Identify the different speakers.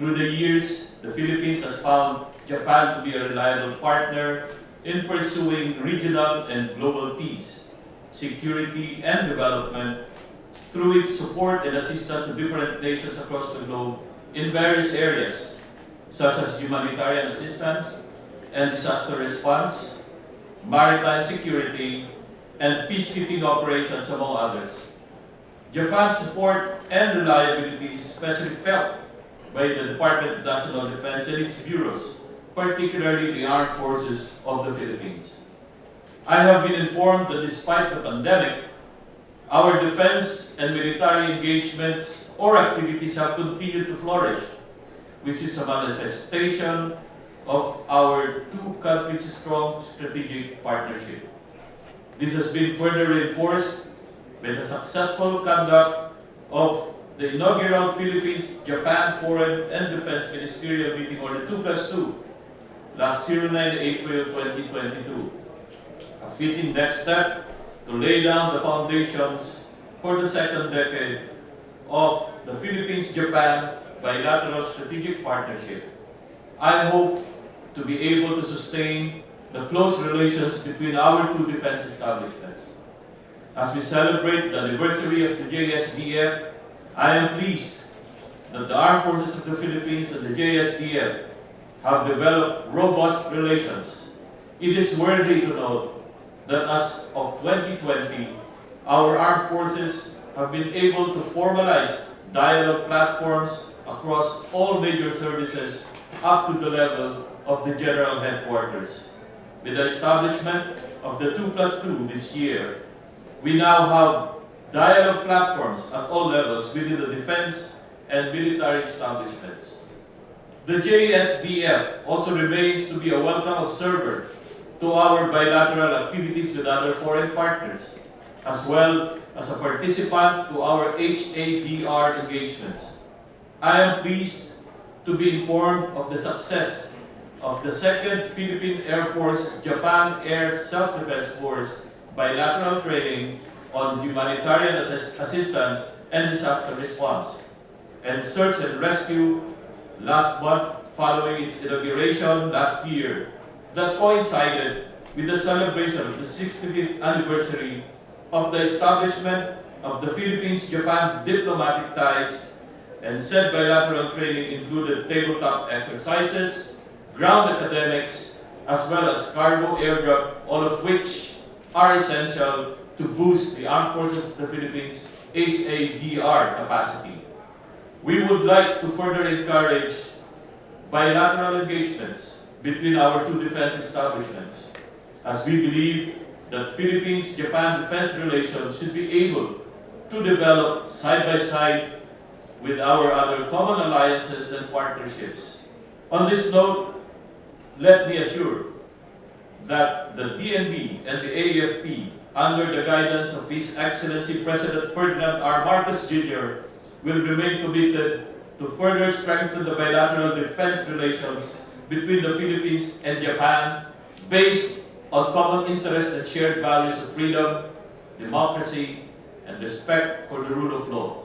Speaker 1: Through the years, the Philippines has found Japan to be a reliable partner in pursuing regional and global peace, security, and development through its support and assistance to different nations across the globe in various areas, such as humanitarian assistance and disaster response, maritime security, and peacekeeping operations, among others. Japan's support and reliability is especially felt by the Department of National Defense and its bureaus, particularly the Armed Forces of the Philippines. I have been informed that despite the pandemic, our defense and military engagements or activities have continued to flourish, which is a manifestation of our two countries' strong strategic partnership. This has been further reinforced by the successful conduct of the inaugural Philippines-Japan Foreign and Defense Ministerial Meeting, or the 2+2, last 09 April 2022. A fitting next step to lay down the foundations for the second decade of the Philippines-Japan bilateral strategic partnership. I hope to be able to sustain the close relations between our two defense establishments. As we celebrate the anniversary of the JSDF, I am pleased that the Armed Forces of the Philippines and the JSDF have developed robust relations. It is worthy to note that as of 2020, our armed forces have been able to formalize dialogue platforms across all major services up to the level of the General Headquarters. With the establishment of the 2+2 this year, we now have dialogue platforms at all levels within the defense and military establishments. The JSDF also remains to be a welcome observer to our bilateral activities with other foreign partners, as well as a participant to our HADR engagements. I am pleased to be informed of the success of the 2nd Philippine Air Force Japan Air Self-Defense Force bilateral training on humanitarian assistance and disaster response, and search and rescue last month following its inauguration last year, that coincided with the celebration of the 65th anniversary of the establishment of the Philippines-Japan diplomatic ties, and said bilateral training included tabletop exercises, ground academics, as well as cargo airdrop, all of which are essential to boost the Armed Forces of the Philippines' HADR capacity. We would like to further encourage bilateral engagements between our two defense establishments, as we believe that Philippines-Japan defense relations should be able to develop side by side with our other common alliances and partnerships. On this note, let me assure that the DND and the AFP, under the guidance of His Excellency President Ferdinand Marcos Jr, will remain committed to further strengthen the bilateral defense relations between the Philippines and Japan based on common interests and shared values of freedom, democracy, and respect for the rule of law.